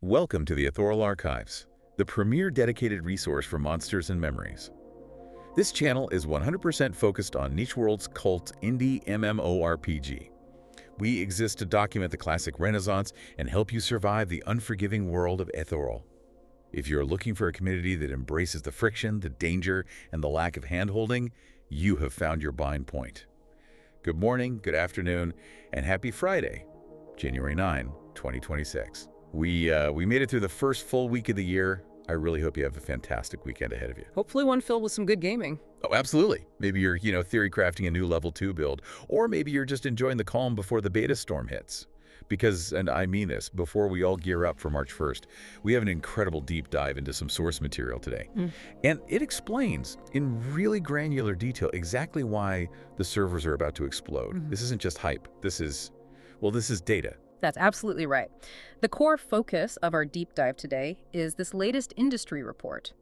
Welcome to the Ethereal Archives, the premier dedicated resource for monsters and memories. This channel is 100% focused on niche world's cult indie MMORPG. We exist to document the classic renaissance and help you survive the unforgiving world of Ethereal. If you're looking for a community that embraces the friction, the danger, and the lack of handholding, you have found your bind point. Good morning, good afternoon, and happy Friday, January 9, 2026. We made it through the first full week of the year. I really hope you have a fantastic weekend ahead of you. Hopefully one filled with some good gaming. Oh, absolutely. Maybe you're, theory crafting a new level 2 build, or maybe you're just enjoying the calm before the beta storm hits. Because, and I mean this, before we all gear up for March 1st, we have an incredible deep dive into some source material today. And it explains in really granular detail exactly why the servers are about to explode. This isn't just hype. This is data. That's absolutely right. The core focus of our deep dive today is this latest industry report,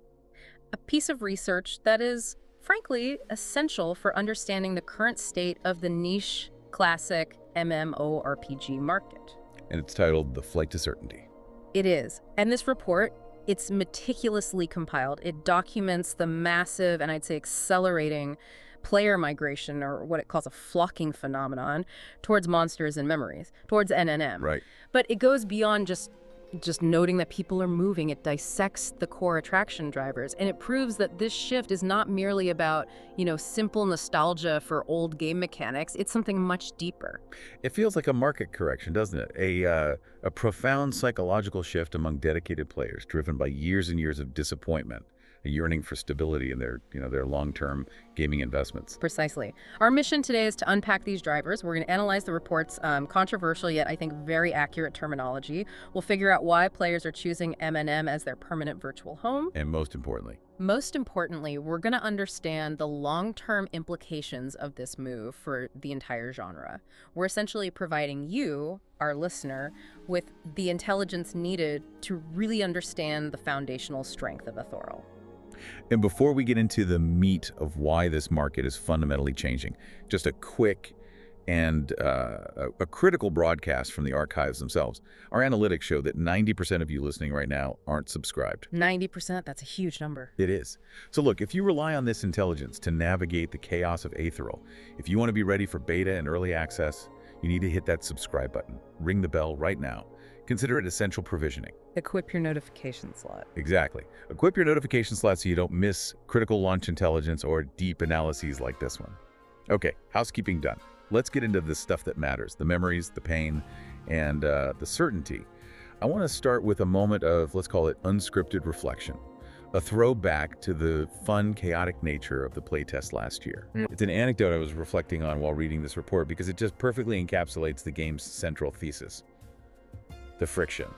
a piece of research that is, frankly, essential for understanding the current state of the niche classic MMORPG market. And it's titled The Flight to Certainty. It is. And this report, it's meticulously compiled. It documents the massive and I'd say accelerating player migration, or what it calls a flocking phenomenon, towards monsters and memories, towards NNM. Right. But it goes beyond just noting that people are moving. It dissects the core attraction drivers, and it proves that this shift is not merely about, simple nostalgia for old game mechanics. It's something much deeper. It feels like a market correction, doesn't it? A profound psychological shift among dedicated players, driven by years and years of disappointment, a yearning for stability in their long-term gaming investments. Precisely. Our mission today is to unpack these drivers. We're going to analyze the report's controversial yet I think very accurate terminology. We'll figure out why players are choosing MNM as their permanent virtual home. And most importantly, we're going to understand the long-term implications of this move for the entire genre. We're essentially providing you, our listener, with the intelligence needed to really understand the foundational strength of Ethereal. and before we get into the meat of why this market is fundamentally changing, just a quick and a critical broadcast from the archives themselves. Our analytics show that 90% of you listening right now aren't subscribed. 90%? That's a huge number. It is. So look, if you rely on this intelligence to navigate the chaos of Ethereal, if you want to be ready for beta and early access, you need to hit that subscribe button. Ring the bell right now. Consider it essential provisioning. Equip your notification slot. Exactly. Equip your notification slot so you don't miss critical launch intelligence or deep analyses like this one. Okay, housekeeping done. Let's get into the stuff that matters, the memories, the pain, and the certainty. I want to start with a moment of, let's call it unscripted reflection, a throwback to the fun, chaotic nature of the playtest last year. It's an anecdote I was reflecting on while reading this report because it just perfectly encapsulates the game's central thesis. The friction.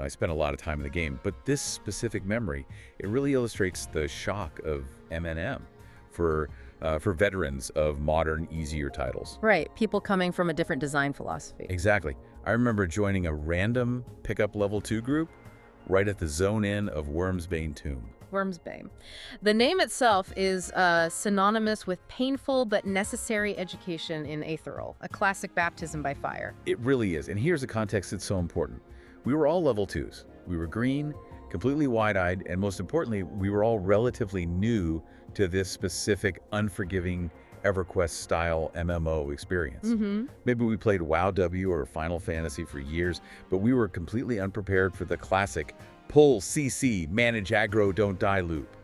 I spent a lot of time in the game, but this specific memory, it really illustrates the shock of MNM for veterans of modern, easier titles. Right, people coming from a different design philosophy. Exactly. I remember joining a random pickup level 2 group right at the zone in of Wormsbane Tomb. Wormsbane. The name itself is synonymous with painful but necessary education in Ethereal, a classic baptism by fire. It really is, and here's the context that's so important. We were all level 2s. We were green, completely wide-eyed, and most importantly, we were all relatively new to this specific unforgiving EverQuest-style MMO experience. Maybe we played WoW or Final Fantasy for years, but we were completely unprepared for the classic pull, CC, manage aggro, don't die loop.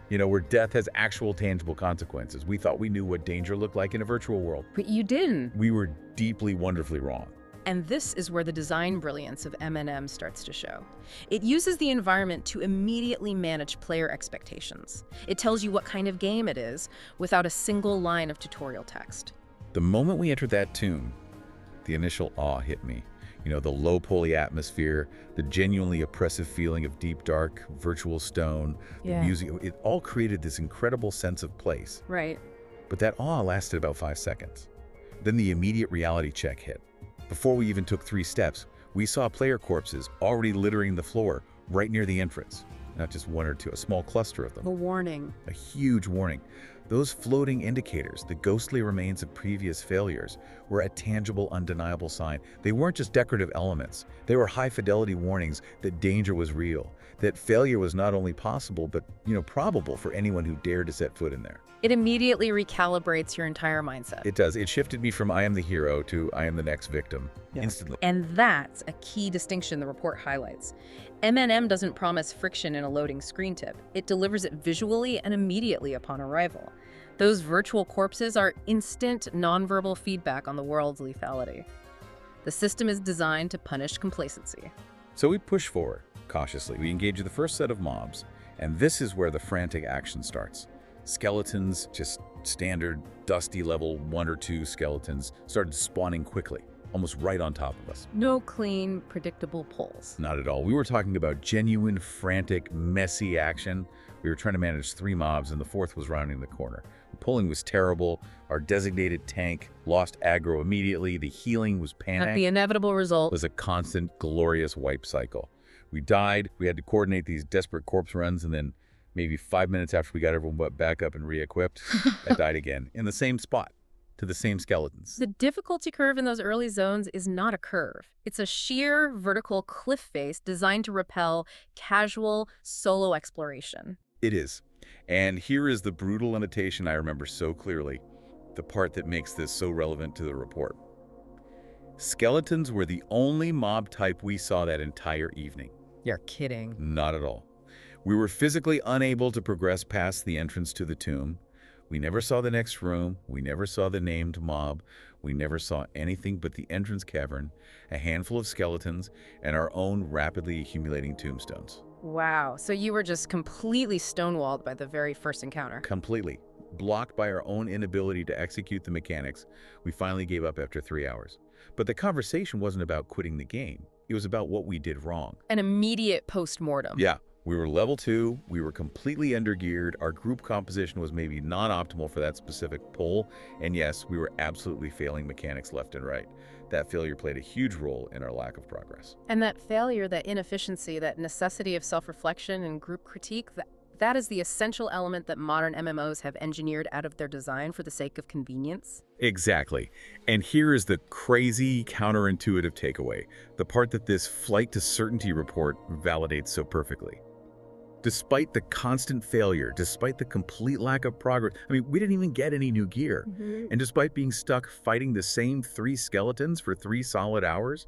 Where death has actual tangible consequences. We thought we knew what danger looked like in a virtual world. But you didn't. We were deeply, wonderfully wrong. And this is where the design brilliance of MNM starts to show. It uses the environment to immediately manage player expectations. It tells you what kind of game it is without a single line of tutorial text. The moment we entered that tomb, the initial awe hit me. The low poly atmosphere, the genuinely oppressive feeling of deep, dark, virtual stone, the music, it all created this incredible sense of place. Right. But that awe lasted about 5 seconds. Then the immediate reality check hit. Before we even took 3 steps, we saw player corpses already littering the floor right near the entrance. Not just 1 or 2, a small cluster of them. A warning. A huge warning. Those floating indicators, the ghostly remains of previous failures, were a tangible, undeniable sign. They weren't just decorative elements. They were high-fidelity warnings that danger was real, that failure was not only possible, but, probable for anyone who dared to set foot in there. It immediately recalibrates your entire mindset. It does. It shifted me from I am the hero to I am the next victim instantly. And that's a key distinction the report highlights. MMO doesn't promise friction in a loading screen tip. It delivers it visually and immediately upon arrival. Those virtual corpses are instant, nonverbal feedback on the world's lethality. The system is designed to punish complacency. So we push forward, cautiously. We engage the first set of mobs, and this is where the frantic action starts. Skeletons, just standard, dusty level 1 or 2 skeletons, started spawning quickly, almost right on top of us. No clean, predictable pulls. Not at all. We were talking about genuine, frantic, messy action. We were trying to manage 3 mobs, and the 4th was rounding the corner. The pulling was terrible. Our designated tank lost aggro immediately. The healing was panicked. The inevitable result was a constant, glorious wipe cycle. We died. We had to coordinate these desperate corpse runs, and then maybe 5 minutes after we got everyone back up and re-equipped, I died again in the same spot, to the same skeletons. The difficulty curve in those early zones is not a curve. It's a sheer vertical cliff face designed to repel casual solo exploration. It is. And here is the brutal annotation I remember so clearly, the part that makes this so relevant to the report. Skeletons were the only mob type we saw that entire evening. You're kidding. Not at all. We were physically unable to progress past the entrance to the tomb. We never saw the next room. We never saw the named mob. We never saw anything but the entrance cavern, a handful of skeletons, and our own rapidly accumulating tombstones. Wow. So you were just completely stonewalled by the very first encounter. Completely. Blocked by our own inability to execute the mechanics, we finally gave up after 3 hours. But the conversation wasn't about quitting the game. It was about what we did wrong. An immediate post-mortem. Yeah. We were level 2, we were completely undergeared, our group composition was maybe non-optimal for that specific pull, and yes, we were absolutely failing mechanics left and right. That failure played a huge role in our lack of progress. And that failure, that inefficiency, that necessity of self-reflection and group critique, that is the essential element that modern MMOs have engineered out of their design for the sake of convenience. Exactly. And here is the crazy, counterintuitive takeaway, the part that this flight to certainty report validates so perfectly. Despite the constant failure, despite the complete lack of progress, we didn't even get any new gear. And despite being stuck fighting the same 3 skeletons for 3 solid hours,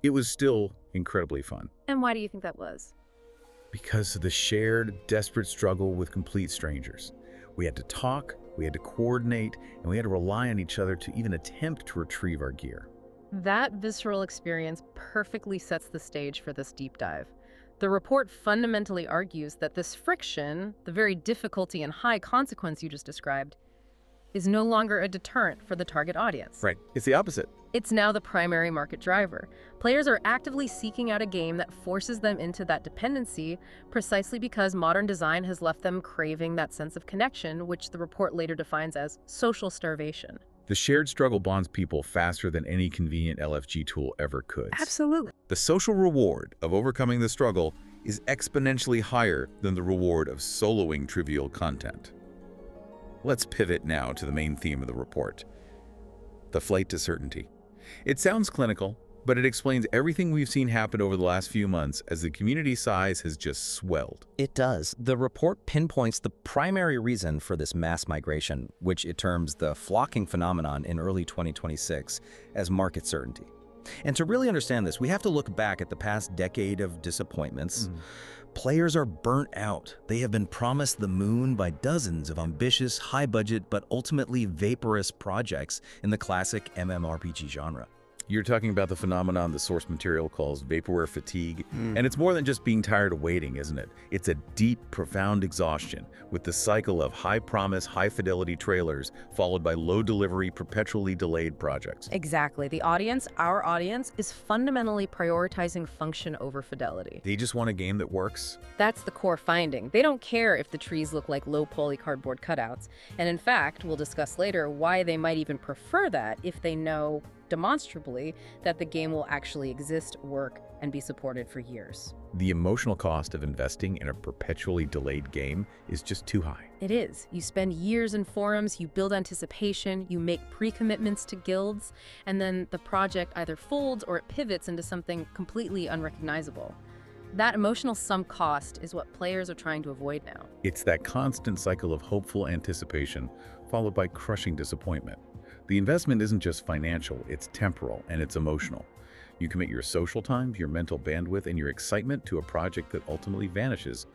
it was still incredibly fun. And why do you think that was? Because of the shared, desperate struggle with complete strangers. We had to talk, we had to coordinate, and we had to rely on each other to even attempt to retrieve our gear. That visceral experience perfectly sets the stage for this deep dive. The report fundamentally argues that this friction, the very difficulty and high consequence you just described, is no longer a deterrent for the target audience. Right. It's the opposite. It's now the primary market driver. Players are actively seeking out a game that forces them into that dependency precisely because modern design has left them craving that sense of connection, which the report later defines as social starvation. The shared struggle bonds people faster than any convenient LFG tool ever could. Absolutely. The social reward of overcoming the struggle is exponentially higher than the reward of soloing trivial content. Let's pivot now to the main theme of the report, the flight to certainty. It sounds clinical, but it explains everything we've seen happen over the last few months as the community size has just swelled. It does. The report pinpoints the primary reason for this mass migration, which it terms the flocking phenomenon in early 2026, as market certainty. And to really understand this, we have to look back at the past decade of disappointments. Players are burnt out. They have been promised the moon by dozens of ambitious, high-budget, but ultimately vaporous projects in the classic MMORPG genre. You're talking about the phenomenon the source material calls Vaporware Fatigue, and it's more than just being tired of waiting, isn't it? It's a deep, profound exhaustion with the cycle of high-promise, high-fidelity trailers followed by low-delivery, perpetually delayed projects. Exactly. The audience, our audience, is fundamentally prioritizing function over fidelity. They just want a game that works. That's the core finding. They don't care if the trees look like low-poly cardboard cutouts. And in fact, we'll discuss later why they might even prefer that if they know demonstrably that the game will actually exist, work, and be supported for years. The emotional cost of investing in a perpetually delayed game is just too high. It is. You spend years in forums, you build anticipation, you make pre-commitments to guilds, and then the project either folds or it pivots into something completely unrecognizable. That emotional sunk cost is what players are trying to avoid now. It's that constant cycle of hopeful anticipation followed by crushing disappointment. The investment isn't just financial, it's temporal and it's emotional. You commit your social time, your mental bandwidth, and your excitement to a project that ultimately vanishes,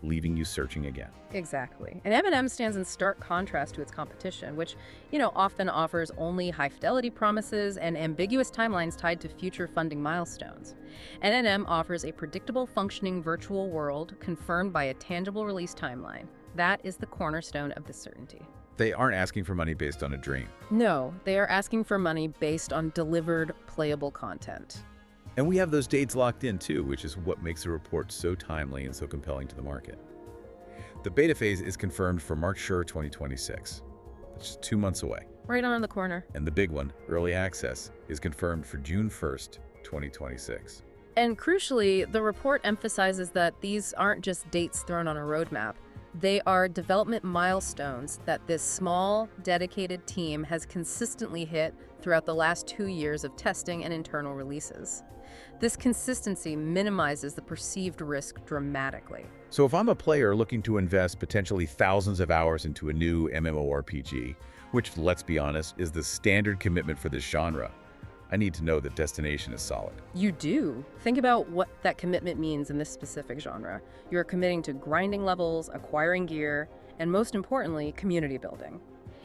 leaving you searching again. Exactly. And M&M stands in stark contrast to its competition, which, often offers only high-fidelity promises and ambiguous timelines tied to future funding milestones. M&M offers a predictable, functioning virtual world confirmed by a tangible release timeline. That is the cornerstone of this certainty. They aren't asking for money based on a dream. No, they are asking for money based on delivered, playable content. And we have those dates locked in too, which is what makes the report so timely and so compelling to the market. The beta phase is confirmed for March 2026. That's just 2 months away. Right on the corner. And the big one, early access, is confirmed for June 1st, 2026. And crucially, the report emphasizes that these aren't just dates thrown on a roadmap. They are development milestones that this small, dedicated team has consistently hit throughout the last 2 years of testing and internal releases. This consistency minimizes the perceived risk dramatically. So if I'm a player looking to invest potentially thousands of hours into a new MMORPG, which, let's be honest, is the standard commitment for this genre, I need to know that destination is solid. You do. Think about what that commitment means in this specific genre. You're committing to grinding levels, acquiring gear, and most importantly, community building.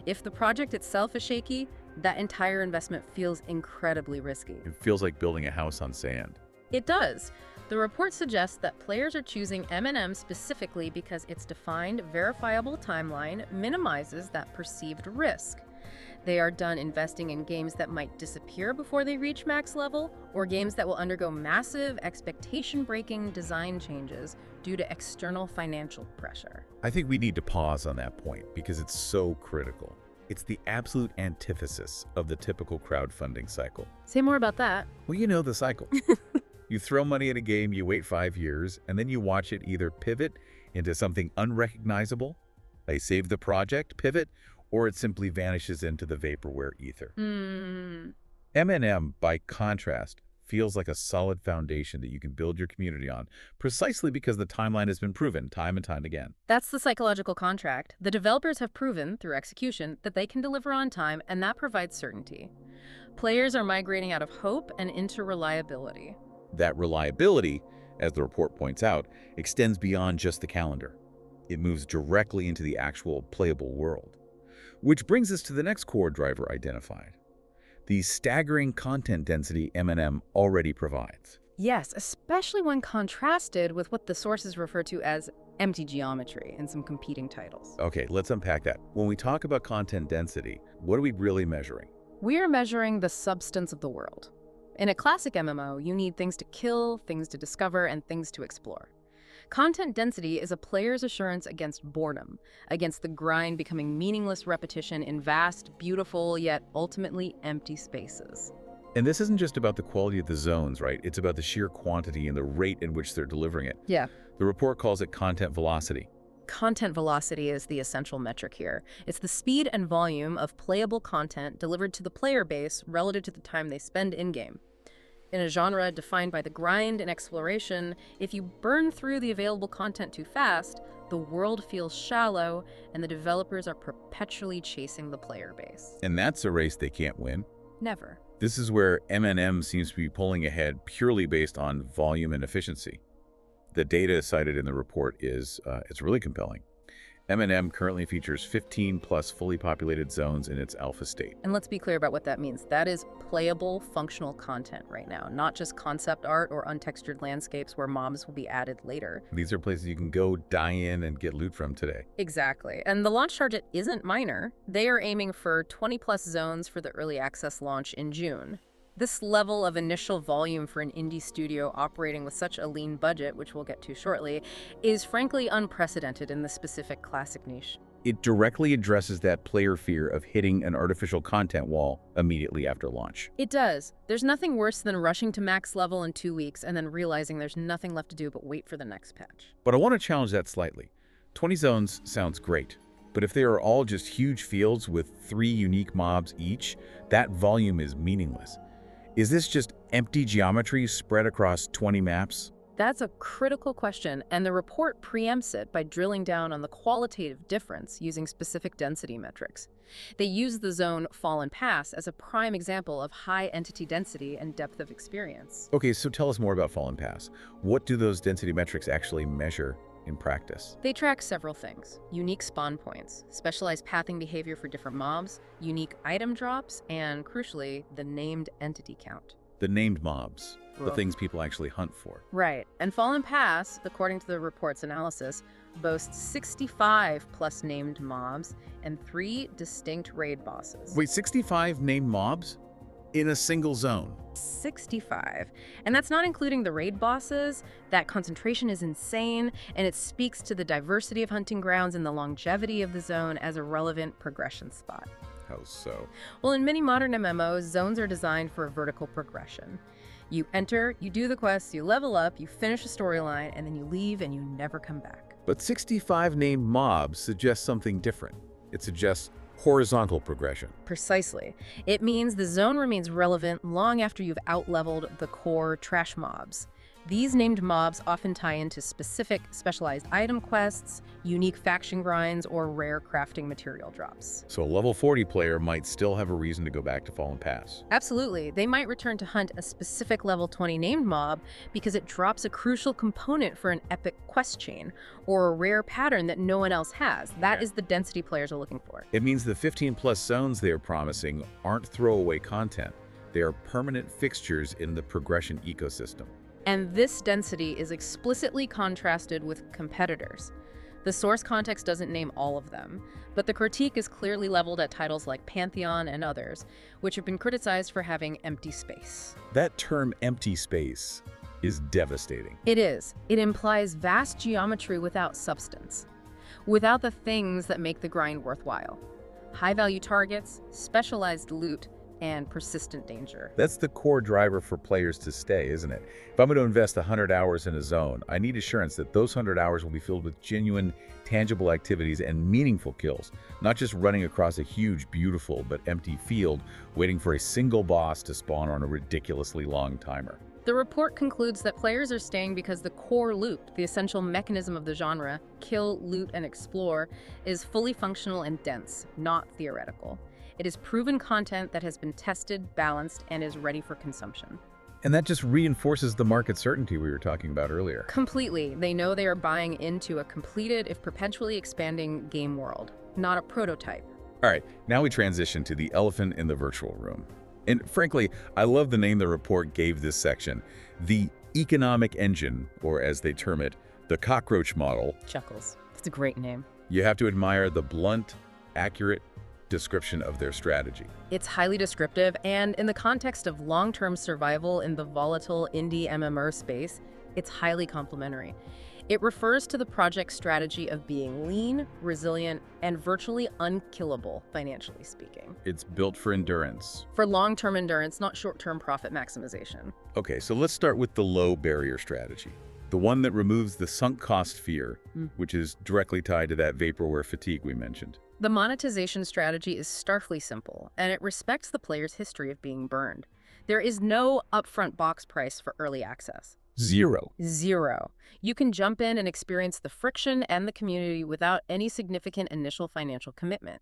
If the project itself is shaky, that entire investment feels incredibly risky. It feels like building a house on sand. It does. The report suggests that players are choosing M&M specifically because its defined, verifiable timeline minimizes that perceived risk. They are done investing in games that might disappear before they reach max level, or games that will undergo massive, expectation-breaking design changes due to external financial pressure. I think we need to pause on that point because it's so critical. It's the absolute antithesis of the typical crowdfunding cycle. Say more about that. Well, you know the cycle. You throw money at a game, you wait 5 years, and then you watch it either pivot into something unrecognizable, they save the project, pivot, or it simply vanishes into the vaporware ether. M&M, by contrast, feels like a solid foundation that you can build your community on, precisely because the timeline has been proven time and time again. That's the psychological contract. The developers have proven, through execution, that they can deliver on time, and that provides certainty. Players are migrating out of hope and into reliability. That reliability, as the report points out, extends beyond just the calendar. It moves directly into the actual playable world. Which brings us to the next core driver identified, the staggering content density M&M already provides. Yes, especially when contrasted with what the sources refer to as empty geometry in some competing titles. Okay, let's unpack that. When we talk about content density, what are we really measuring? We are measuring the substance of the world. In a classic MMO, you need things to kill, things to discover, and things to explore. Content density is a player's assurance against boredom, against the grind becoming meaningless repetition in vast, beautiful, yet ultimately empty spaces. And this isn't just about the quality of the zones, right? It's about the sheer quantity and the rate in which they're delivering it. Yeah. The report calls it content velocity. Content velocity is the essential metric here. It's the speed and volume of playable content delivered to the player base relative to the time they spend in-game. In a genre defined by the grind and exploration, if you burn through the available content too fast, the world feels shallow and the developers are perpetually chasing the player base. And that's a race they can't win. Never. This is where M&M seems to be pulling ahead purely based on volume and efficiency. The data cited in the report is it's really compelling. M&M currently features 15 plus fully populated zones in its alpha state. And let's be clear about what that means. That is playable, functional content right now, not just concept art or untextured landscapes where mobs will be added later. These are places you can go die in and get loot from today. Exactly. And the launch target isn't minor. They are aiming for 20 plus zones for the early access launch in June. This level of initial volume for an indie studio operating with such a lean budget, which we'll get to shortly, is frankly unprecedented in the specific classic niche. it directly addresses that player fear of hitting an artificial content wall immediately after launch. It does. There's nothing worse than rushing to max level in 2 weeks and then realizing there's nothing left to do but wait for the next patch. But I want to challenge that slightly. 20 zones sounds great, but if they are all just huge fields with 3 unique mobs each, that volume is meaningless. Is this just empty geometry spread across 20 maps? That's a critical question, and the report preempts it by drilling down on the qualitative difference using specific density metrics. They use the zone Fallen Pass as a prime example of high entity density and depth of experience. Okay, so tell us more about Fallen Pass. What do those density metrics actually measure in practice? They track several things: unique spawn points, specialized pathing behavior for different mobs, unique item drops, and crucially, the named entity count. The named mobs, the Well, things people actually hunt for. Right. And Fallen Pass, according to the report's analysis, boasts 65 plus named mobs and 3 distinct raid bosses. Wait, 65 named mobs? In a single zone? 65. And that's not including the raid bosses. That concentration is insane, and it speaks to the diversity of hunting grounds and the longevity of the zone as a relevant progression spot. How so? Well, in many modern MMOs, zones are designed for a vertical progression. You enter, you do the quests, you level up, you finish a storyline, and then you leave and you never come back. But 65 named mobs suggests something different. It suggests horizontal progression. Precisely. It means the zone remains relevant long after you've outleveled the core trash mobs. These named mobs often tie into specific specialized item quests, unique faction grinds, or rare crafting material drops. So a level 40 player might still have a reason to go back to Fallen Pass. Absolutely. They might return to hunt a specific level 20 named mob because it drops a crucial component for an epic quest chain, or a rare pattern that no one else has. That is the density players are looking for. It means the 15+ zones they are promising aren't throwaway content. They are permanent fixtures in the progression ecosystem. And this density is explicitly contrasted with competitors. The source context doesn't name all of them, but the critique is clearly leveled at titles like Pantheon and others, which have been criticized for having empty space. That term empty space is devastating. It is. It implies vast geometry without substance, without the things that make the grind worthwhile. High-value targets, specialized loot, and persistent danger. That's the core driver for players to stay, isn't it? If I'm going to invest 100 hours in a zone, I need assurance that those 100 hours will be filled with genuine, tangible activities and meaningful kills, not just running across a huge, beautiful, but empty field, waiting for a single boss to spawn on a ridiculously long timer. The report concludes that players are staying because the core loop, the essential mechanism of the genre, kill, loot, and explore, is fully functional and dense, not theoretical. It is proven content that has been tested, balanced, and is ready for consumption. And that just reinforces the market certainty we were talking about earlier. Completely. They know they are buying into a completed, if perpetually expanding, game world, not a prototype. All right, now we transition to the elephant in the virtual room. And frankly, I love the name the report gave this section. The economic engine, or as they term it, the Cockroach Model. Chuckles. That's a great name. You have to admire the blunt, accurate description of their strategy. It's highly descriptive, and in the context of long-term survival in the volatile indie MMO space, it's highly complimentary. It refers to the project's strategy of being lean, resilient, and virtually unkillable, financially speaking. It's built for endurance. For long-term endurance, not short-term profit maximization. Okay, so let's start with the low barrier strategy. The one that removes the sunk cost fear, which is directly tied to that vaporware fatigue we mentioned. The monetization strategy is starkly simple, and it respects the player's history of being burned. There is no upfront box price for early access. Zero. You can jump in and experience the friction and the community without any significant initial financial commitment.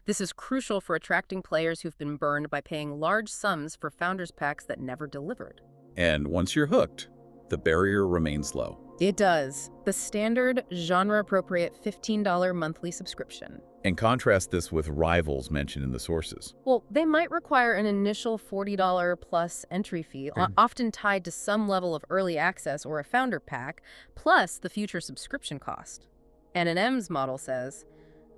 This is crucial for attracting players who've been burned by paying large sums for founders packs that never delivered. And once you're hooked, the barrier remains low. It does. The standard, genre-appropriate $15 monthly subscription. And contrast this with rivals mentioned in the sources. Well, they might require an initial $40 plus entry fee, often tied to some level of early access or a founder pack, plus the future subscription cost. N&M's model says,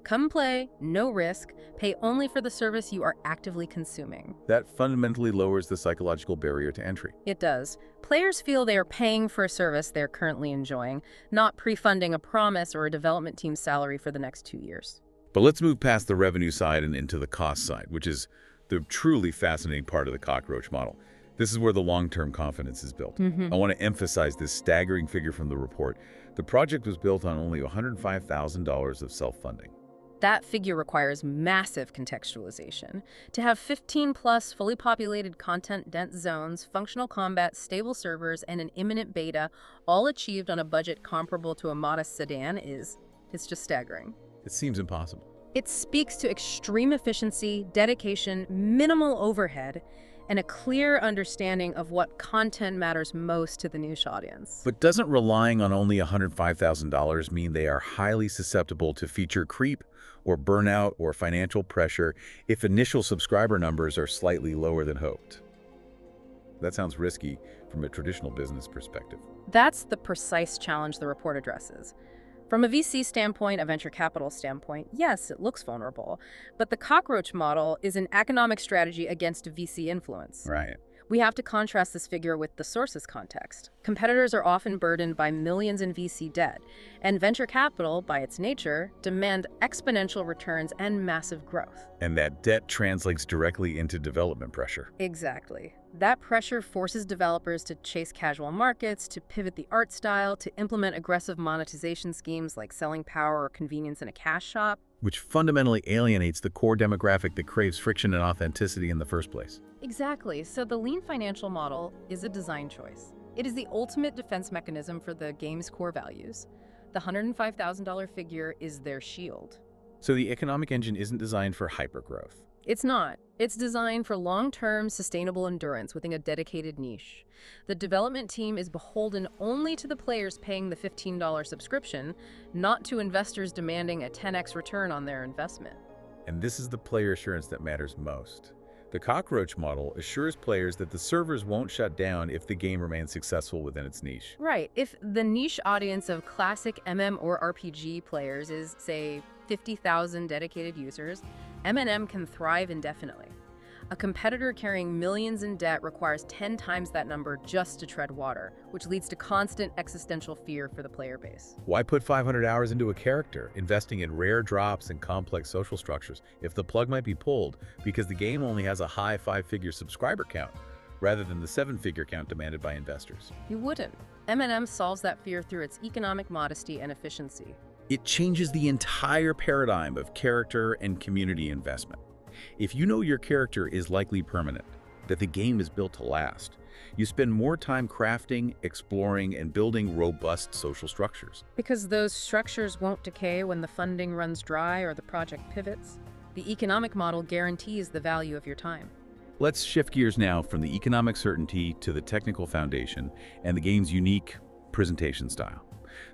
come play, no risk, pay only for the service you are actively consuming. That fundamentally lowers the psychological barrier to entry. It does. Players feel they are paying for a service they're currently enjoying, not pre-funding a promise or a development team's salary for the next 2 years. But let's move past the revenue side and into the cost side, which is the truly fascinating part of the Cockroach model. This is where the long-term confidence is built. I want to emphasize this staggering figure from the report. The project was built on only $105,000 of self-funding. That figure requires massive contextualization. To have 15-plus fully populated content-dense zones, functional combat, stable servers, and an imminent beta, all achieved on a budget comparable to a modest sedan it's just staggering. It seems impossible. It speaks to extreme efficiency, dedication, minimal overhead, and a clear understanding of what content matters most to the niche audience. But doesn't relying on only $105,000 mean they are highly susceptible to feature creep or burnout or financial pressure if initial subscriber numbers are slightly lower than hoped? That sounds risky from a traditional business perspective. That's the precise challenge the report addresses. From a VC standpoint, a venture capital standpoint, yes, it looks vulnerable, but the Cockroach model is an economic strategy against VC influence. Right. We have to contrast this figure with the source's context. Competitors are often burdened by millions in VC debt, and venture capital, by its nature, demand exponential returns and massive growth. And that debt translates directly into development pressure. Exactly. That pressure forces developers to chase casual markets, to pivot the art style, to implement aggressive monetization schemes like selling power or convenience in a cash shop. Which fundamentally alienates the core demographic that craves friction and authenticity in the first place. Exactly. So the lean financial model is a design choice. It is the ultimate defense mechanism for the game's core values. The $105,000 figure is their shield. So the economic engine isn't designed for hypergrowth. It's not. It's designed for long-term, sustainable endurance within a dedicated niche. The development team is beholden only to the players paying the $15 subscription, not to investors demanding a 10x return on their investment. And this is the player assurance that matters most. The Cockroach model assures players that the servers won't shut down if the game remains successful within its niche. Right. If the niche audience of classic MMORPG players is, say, 50,000 dedicated users, M&M can thrive indefinitely. A competitor carrying millions in debt requires 10 times that number just to tread water, which leads to constant existential fear for the player base. Why put 500 hours into a character, investing in rare drops and complex social structures, if the plug might be pulled because the game only has a high 5-figure subscriber count, rather than the 7-figure count demanded by investors? You wouldn't. M&M solves that fear through its economic modesty and efficiency. It changes the entire paradigm of character and community investment. If you know your character is likely permanent, that the game is built to last, you spend more time crafting, exploring, and building robust social structures. Because those structures won't decay when the funding runs dry or the project pivots. The economic model guarantees the value of your time. Let's shift gears now from the economic certainty to the technical foundation and the game's unique presentation style.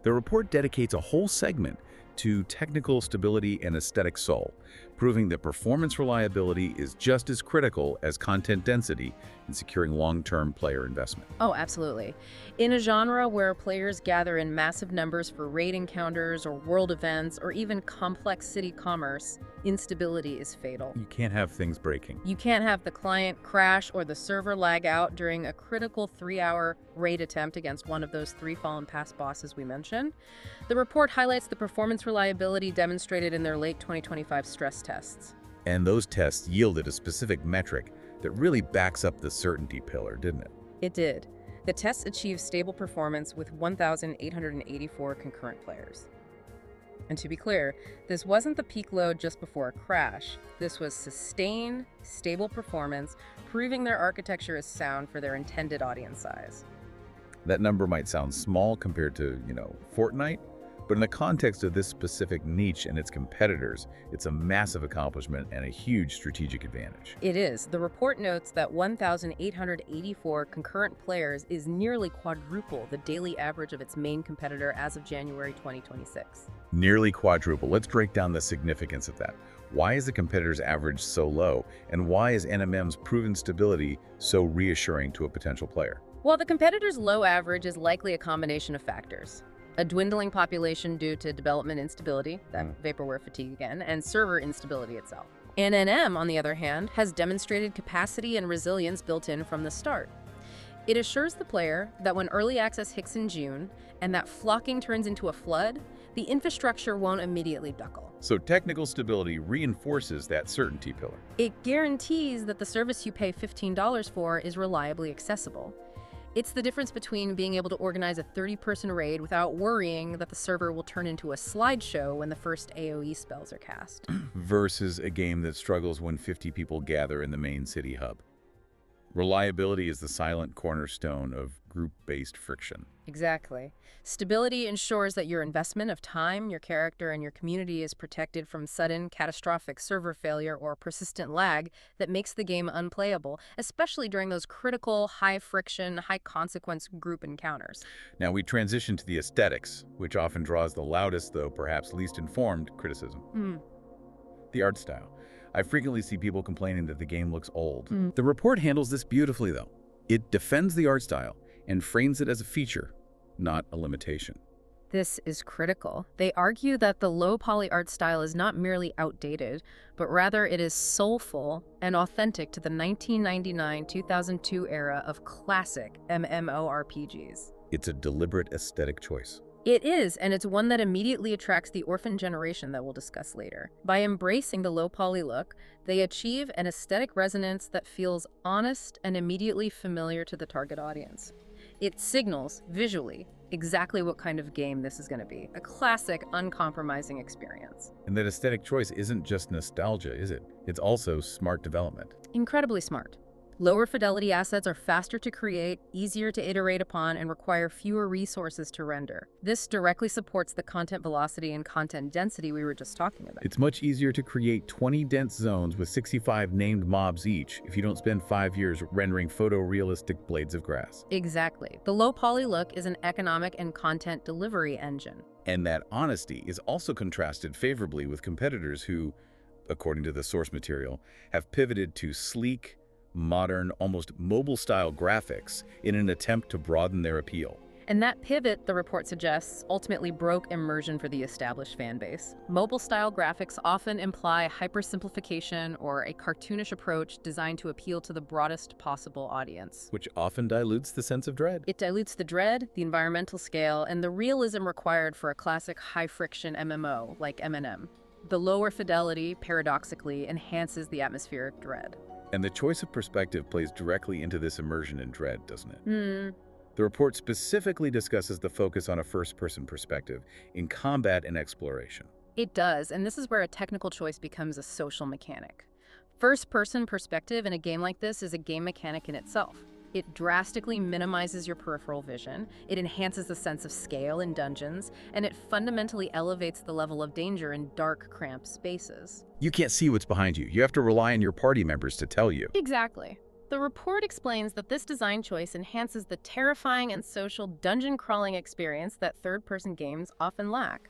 The report dedicates a whole segment to technical stability and aesthetic soul, proving that performance reliability is just as critical as content density in securing long-term player investment. Oh, absolutely. In a genre where players gather in massive numbers for raid encounters or world events or even complex city commerce, instability is fatal. You can't have things breaking. You can't have the client crash or the server lag out during a critical 3-hour raid attempt against one of those 3 fallen past bosses we mentioned. The report highlights the performance reliability demonstrated in their late 2025 stress tests. And those tests yielded a specific metric that really backs up the certainty pillar, didn't it? It did. The tests achieved stable performance with 1,884 concurrent players. And to be clear, this wasn't the peak load just before a crash. This was sustained, stable performance, proving their architecture is sound for their intended audience size. That number might sound small compared to, Fortnite, but in the context of this specific niche and its competitors, it's a massive accomplishment and a huge strategic advantage. It is. The report notes that 1,884 concurrent players is nearly quadruple the daily average of its main competitor as of January 2026. Nearly quadruple. Let's break down the significance of that. Why is the competitor's average so low, and why is NMM's proven stability so reassuring to a potential player? Well, the competitor's low average is likely a combination of factors. A dwindling population due to development instability, that Vaporware Fatigue again, and server instability itself. NNM, on the other hand, has demonstrated capacity and resilience built in from the start. It assures the player that when early access hits in June and that flocking turns into a flood, the infrastructure won't immediately buckle. So technical stability reinforces that certainty pillar. It guarantees that the service you pay $15 for is reliably accessible. It's the difference between being able to organize a 30-person raid without worrying that the server will turn into a slideshow when the first AoE spells are cast. Versus a game that struggles when 50 people gather in the main city hub. Reliability is the silent cornerstone of group-based friction. Exactly. Stability ensures that your investment of time, your character, and your community is protected from sudden, catastrophic server failure or persistent lag that makes the game unplayable, especially during those critical, high-friction, high-consequence group encounters. Now we transition to the aesthetics, which often draws the loudest, though perhaps least informed, criticism. The art style. I frequently see people complaining that the game looks old. The report handles this beautifully, though. It defends the art style and frames it as a feature, not a limitation. This is critical. They argue that the low-poly art style is not merely outdated, but rather it is soulful and authentic to the 1999-2002 era of classic MMORPGs. It's a deliberate aesthetic choice. It is, and it's one that immediately attracts the orphan generation that we'll discuss later. By embracing the low-poly look, they achieve an aesthetic resonance that feels honest and immediately familiar to the target audience. It signals, visually, exactly what kind of game this is going to be. A classic, uncompromising experience. And that aesthetic choice isn't just nostalgia, is it? It's also smart development. Incredibly smart. Lower fidelity assets are faster to create, easier to iterate upon, and require fewer resources to render. This directly supports the content velocity and content density we were just talking about. It's much easier to create 20 dense zones with 65 named mobs each if you don't spend 5 years rendering photorealistic blades of grass. Exactly. The low-poly look is an economic and content delivery engine. And that honesty is also contrasted favorably with competitors who, according to the source material, have pivoted to sleek, modern, almost mobile-style graphics in an attempt to broaden their appeal. And that pivot, the report suggests, ultimately broke immersion for the established fan base. Mobile-style graphics often imply hypersimplification or a cartoonish approach designed to appeal to the broadest possible audience. Which often dilutes the sense of dread. It dilutes the dread, the environmental scale, and the realism required for a classic high-friction MMO like MNM. The lower fidelity, paradoxically, enhances the atmospheric dread. And the choice of perspective plays directly into this immersion and dread, doesn't it? The report specifically discusses the focus on a first-person perspective in combat and exploration. It does, and this is where a technical choice becomes a social mechanic. First-person perspective in a game like this is a game mechanic in itself. It drastically minimizes your peripheral vision, it enhances the sense of scale in dungeons, and it fundamentally elevates the level of danger in dark, cramped spaces. You can't see what's behind you. You have to rely on your party members to tell you. Exactly. The report explains that this design choice enhances the terrifying and social dungeon-crawling experience that third-person games often lack.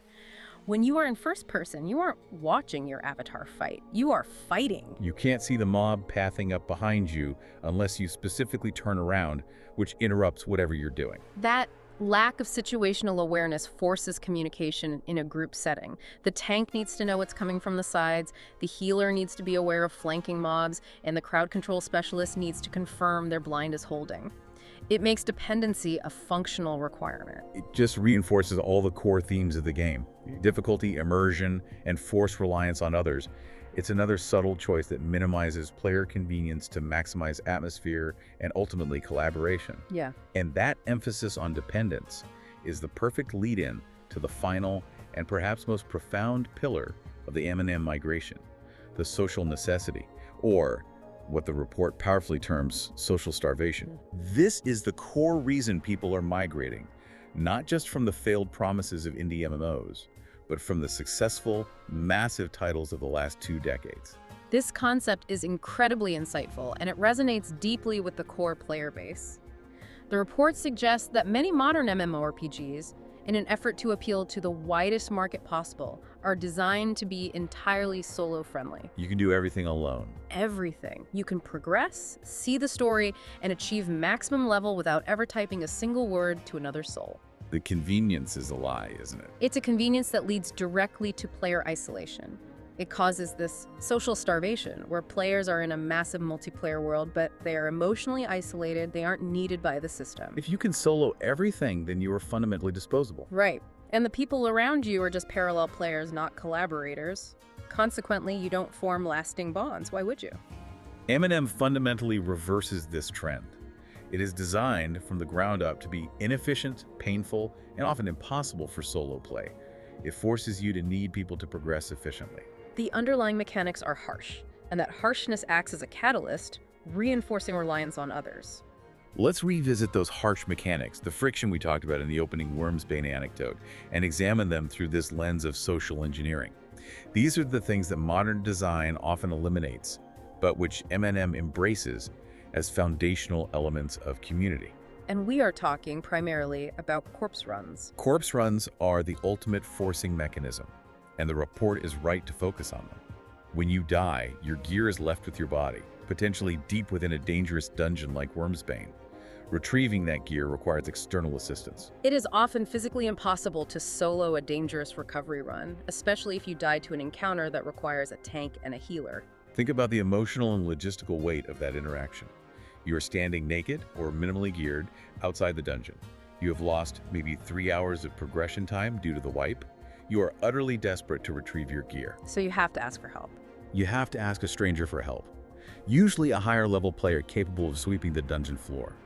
When you are in first person, you aren't watching your avatar fight. You are fighting. You can't see the mob pathing up behind you unless you specifically turn around, which interrupts whatever you're doing. That lack of situational awareness forces communication in a group setting. The tank needs to know what's coming from the sides, the healer needs to be aware of flanking mobs, and the crowd control specialist needs to confirm their blind is holding. It makes dependency a functional requirement. It just reinforces all the core themes of the game. Difficulty, immersion, and forced reliance on others. It's another subtle choice that minimizes player convenience to maximize atmosphere and ultimately collaboration. Yeah. And that emphasis on dependence is the perfect lead-in to the final and perhaps most profound pillar of the M&M migration, the social necessity, or what the report powerfully terms social starvation. This is the core reason people are migrating, not just from the failed promises of indie MMOs, but from the successful, massive titles of the last 2 decades. This concept is incredibly insightful, and it resonates deeply with the core player base. The report suggests that many modern MMORPGs, in an effort to appeal to the widest market possible, are designed to be entirely solo-friendly. You can do everything alone. Everything. You can progress, see the story, and achieve maximum level without ever typing a single word to another soul. The convenience is a lie, isn't it? It's a convenience that leads directly to player isolation. It causes this social starvation, where players are in a massive multiplayer world, but they are emotionally isolated, they aren't needed by the system. If you can solo everything, then you are fundamentally disposable. Right. And the people around you are just parallel players, not collaborators. Consequently, you don't form lasting bonds. Why would you? M&M fundamentally reverses this trend. It is designed from the ground up to be inefficient, painful, and often impossible for solo play. It forces you to need people to progress efficiently. The underlying mechanics are harsh, and that harshness acts as a catalyst, reinforcing reliance on others. Let's revisit those harsh mechanics, the friction we talked about in the opening Wormsbane anecdote, and examine them through this lens of social engineering. These are the things that modern design often eliminates, but which M&M embraces as foundational elements of community. And we are talking primarily about corpse runs. Corpse runs are the ultimate forcing mechanism, and the report is right to focus on them. When you die, your gear is left with your body, potentially deep within a dangerous dungeon like Wormsbane. Retrieving that gear requires external assistance. It is often physically impossible to solo a dangerous recovery run, especially if you die to an encounter that requires a tank and a healer. Think about the emotional and logistical weight of that interaction. You are standing naked or minimally geared outside the dungeon. You have lost maybe 3 hours of progression time due to the wipe. You are utterly desperate to retrieve your gear. So you have to ask for help. You have to ask a stranger for help, usually a higher level player capable of sweeping the dungeon floor.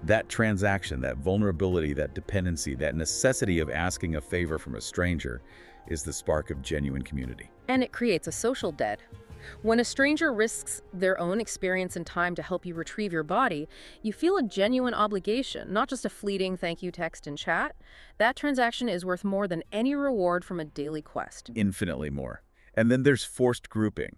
That transaction, that vulnerability, that dependency, that necessity of asking a favor from a stranger is the spark of genuine community. And it creates a social debt. When a stranger risks their own experience and time to help you retrieve your body, you feel a genuine obligation, not just a fleeting thank you text and chat. That transaction is worth more than any reward from a daily quest. Infinitely more. And then there's forced grouping.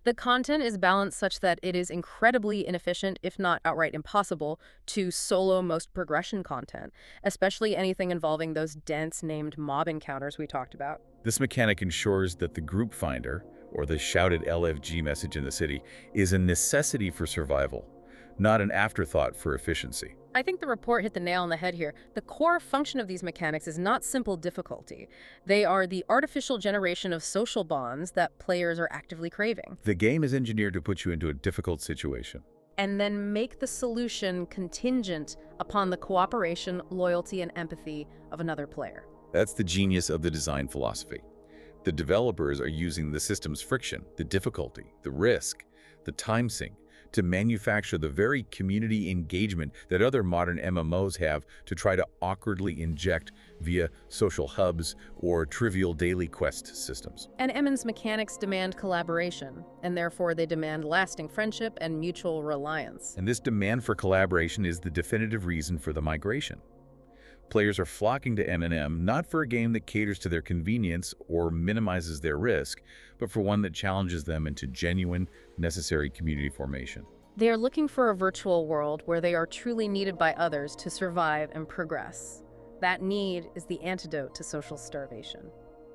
The content is balanced such that it is incredibly inefficient, if not outright impossible, to solo most progression content, especially anything involving those dense named mob encounters we talked about. This mechanic ensures that the group finder, or the shouted LFG message in the city, is a necessity for survival, not an afterthought for efficiency. I think the report hit the nail on the head here. The core function of these mechanics is not simple difficulty. They are the artificial generation of social bonds that players are actively craving. The game is engineered to put you into a difficult situation. And then make the solution contingent upon the cooperation, loyalty, and empathy of another player. That's the genius of the design philosophy. The developers are using the system's friction, the difficulty, the risk, the time sink, to manufacture the very community engagement that other modern MMOs have to try to awkwardly inject via social hubs or trivial daily quest systems. And MM's mechanics demand collaboration, and therefore they demand lasting friendship and mutual reliance. And this demand for collaboration is the definitive reason for the migration. Players are flocking to M&M not for a game that caters to their convenience or minimizes their risk, but for one that challenges them into genuine, necessary community formation. They are looking for a virtual world where they are truly needed by others to survive and progress. That need is the antidote to social starvation.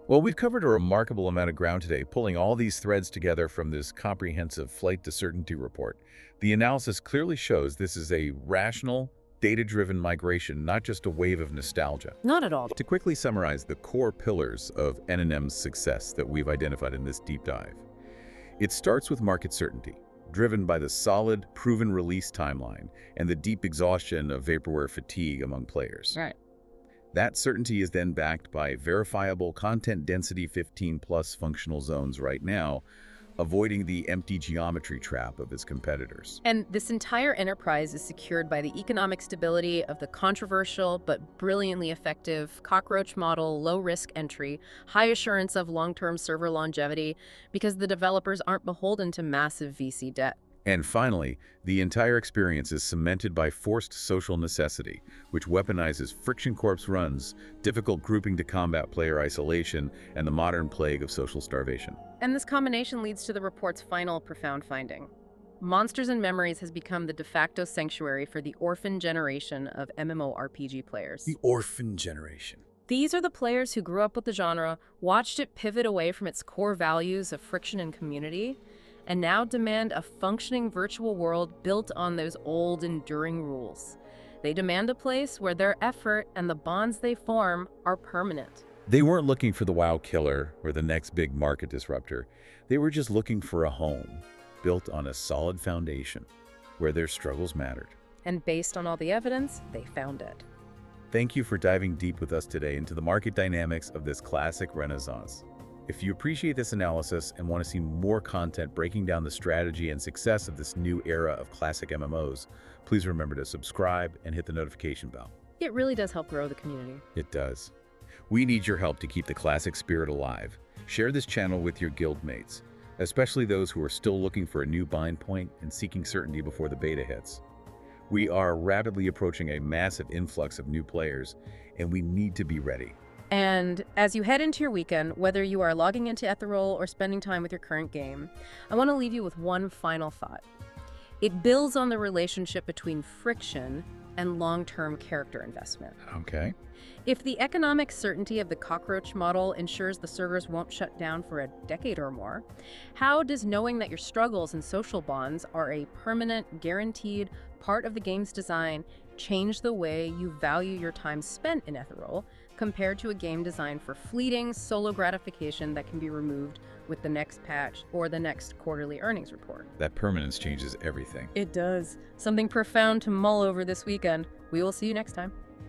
Well, we've covered a remarkable amount of ground today, pulling all these threads together from this comprehensive Flight to Certainty report. The analysis clearly shows this is a rational, data-driven migration, not just a wave of nostalgia. Not at all. To quickly summarize the core pillars of M&M's success that we've identified in this deep dive. It starts with market certainty, driven by the solid, proven release timeline and the deep exhaustion of Vaporware Fatigue among players. Right. That certainty is then backed by verifiable content density 15+ functional zones right now, avoiding the empty geometry trap of its competitors. And this entire enterprise is secured by the economic stability of the controversial but brilliantly effective Cockroach Model low-risk entry, high assurance of long-term server longevity, because the developers aren't beholden to massive VC debt. And finally, the entire experience is cemented by forced social necessity, which weaponizes friction corpse runs, difficult grouping to combat player isolation, and the modern plague of social starvation. And this combination leads to the report's final profound finding. Monsters and Memories has become the de facto sanctuary for the orphan generation of MMORPG players. The orphan generation. These are the players who grew up with the genre, watched it pivot away from its core values of friction and community, and now demand a functioning virtual world built on those old, enduring rules. They demand a place where their effort and the bonds they form are permanent. They weren't looking for the WoW killer or the next big market disruptor. They were just looking for a home built on a solid foundation where their struggles mattered. And based on all the evidence, they found it. Thank you for diving deep with us today into the market dynamics of this classic renaissance. If you appreciate this analysis and want to see more content breaking down the strategy and success of this new era of classic MMOs, please remember to subscribe and hit the notification bell. It really does help grow the community. It does. We need your help to keep the classic spirit alive. Share this channel with your guildmates, especially those who are still looking for a new bind point and seeking certainty before the beta hits. We are rapidly approaching a massive influx of new players, and we need to be ready. And as you head into your weekend, whether you are logging into Ethereal or spending time with your current game, I want to leave you with one final thought. It builds on the relationship between friction and long-term character investment. Okay. If the economic certainty of the Cockroach model ensures the servers won't shut down for a decade or more, how does knowing that your struggles and social bonds are a permanent, guaranteed part of the game's design change the way you value your time spent in Ethereal compared to a game designed for fleeting solo gratification that can be removed with the next patch or the next quarterly earnings report? That permanence changes everything. It does. Something profound to mull over this weekend. We will see you next time.